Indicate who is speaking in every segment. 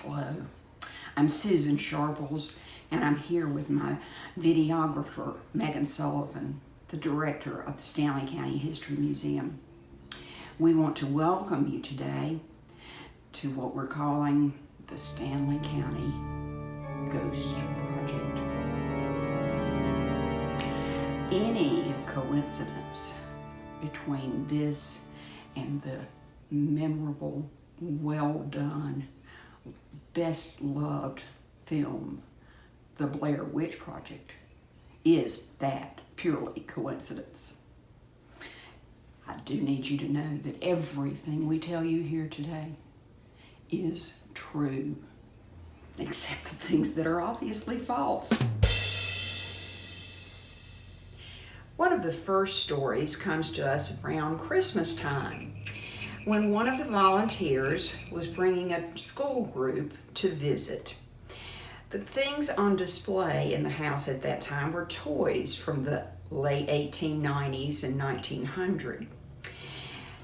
Speaker 1: Hello, I'm Susan Sharples, and I'm here with my videographer, James Sullivan, the director of the Stanley County History Museum. We want to welcome you today to what we're calling the Stanley County Ghost Project. Any coincidence between this and the memorable, well-done, best-loved film, The Blair Witch Project, is that purely coincidence? I do need you to know that everything we tell you here today is true, except the things that are obviously false. One of the first stories comes to us around Christmas time, when one of the volunteers was bringing a school group to visit. The things on display in the house at that time were toys from the late 1890s and 1900.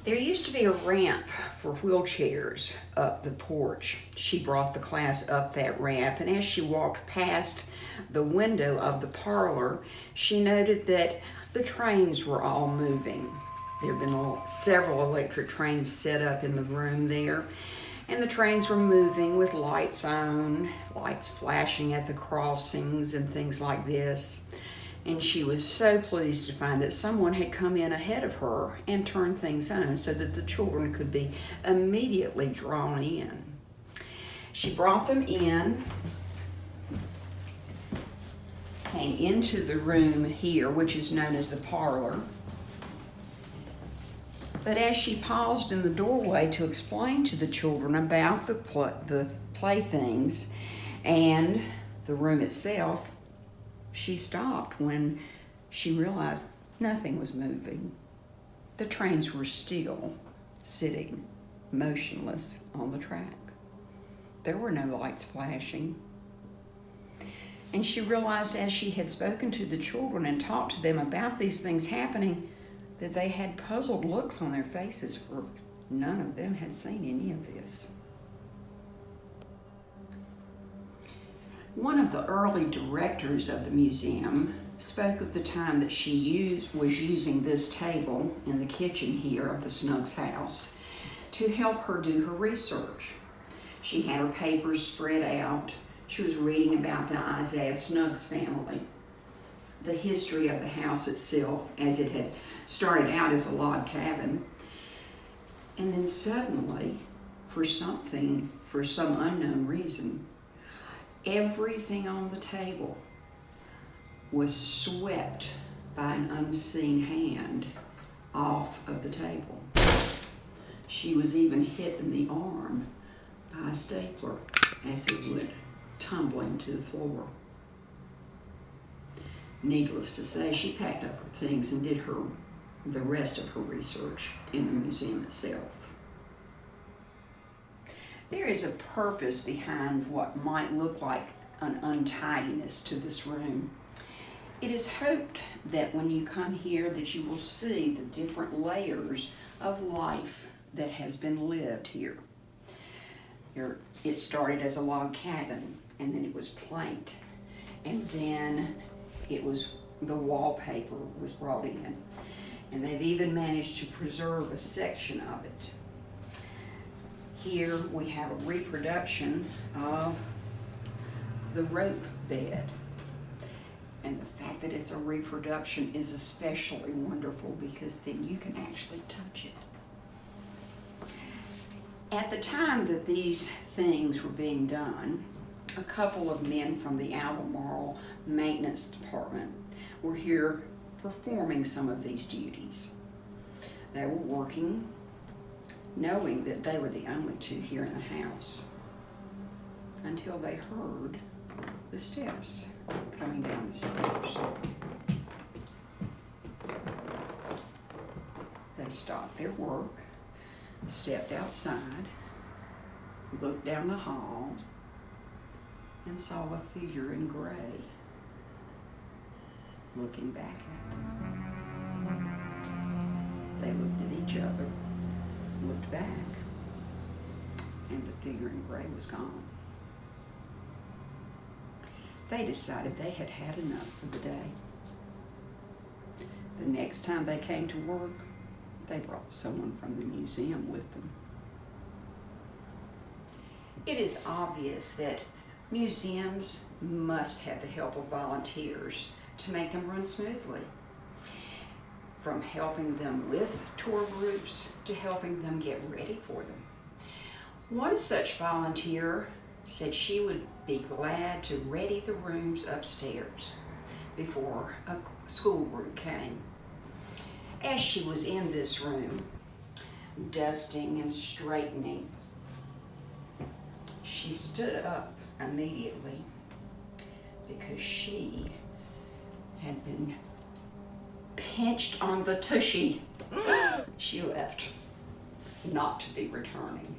Speaker 1: There used to be a ramp for wheelchairs up the porch. She brought the class up that ramp, and as she walked past the window of the parlor, she noted that the trains were all moving. There had been several electric trains set up in the room there, and the trains were moving with lights on, lights flashing at the crossings and things like this. And she was so pleased to find that someone had come in ahead of her and turned things on so that the children could be immediately drawn in. She brought them in, came into the room here, which is known as the parlor. But as she paused in the doorway to explain to the children about the playthings and the room itself, she stopped when she realized nothing was moving. The trains were still sitting motionless on the track. There were no lights flashing. And she realized, as she had spoken to the children and talked to them about these things happening, that they had puzzled looks on their faces, for none of them had seen any of this. One of the early directors of the museum spoke of the time that she was using this table in the kitchen here of the Snuggs house to help her do her research. She had her papers spread out. She was reading about the Isaiah Snuggs family, the history of the house itself, as it had started out as a log cabin. And then suddenly, for some unknown reason, everything on the table was swept by an unseen hand off of the table. She was even hit in the arm by a stapler as it went tumbling to the floor. Needless to say, she packed up her things and did the rest of her research in the museum itself. There is a purpose behind what might look like an untidiness to this room. It is hoped that when you come here that you will see the different layers of life that has been lived here. It started as a log cabin, and then it was plank, and then the wallpaper was brought in, and they've even managed to preserve a section of it. Here we have a reproduction of the rope bed, and the fact that it's a reproduction is especially wonderful because then you can actually touch it. At the time that these things were being done, a couple of men from the Albemarle Maintenance Department were here performing some of these duties. They were working, knowing that they were the only two here in the house, until they heard the steps coming down the stairs. They stopped their work, stepped outside, looked down the hall, and saw a figure in gray looking back at them. They looked at each other, looked back, and the figure in gray was gone. They decided they had had enough for the day. The next time they came to work, they brought someone from the museum with them. It is obvious that museums must have the help of volunteers to make them run smoothly. From helping them with tour groups to helping them get ready for them. One such volunteer said she would be glad to ready the rooms upstairs before a school group came. As she was in this room, dusting and straightening, she stood up immediately because she had been pinched on the tushy. She left, not to be returning.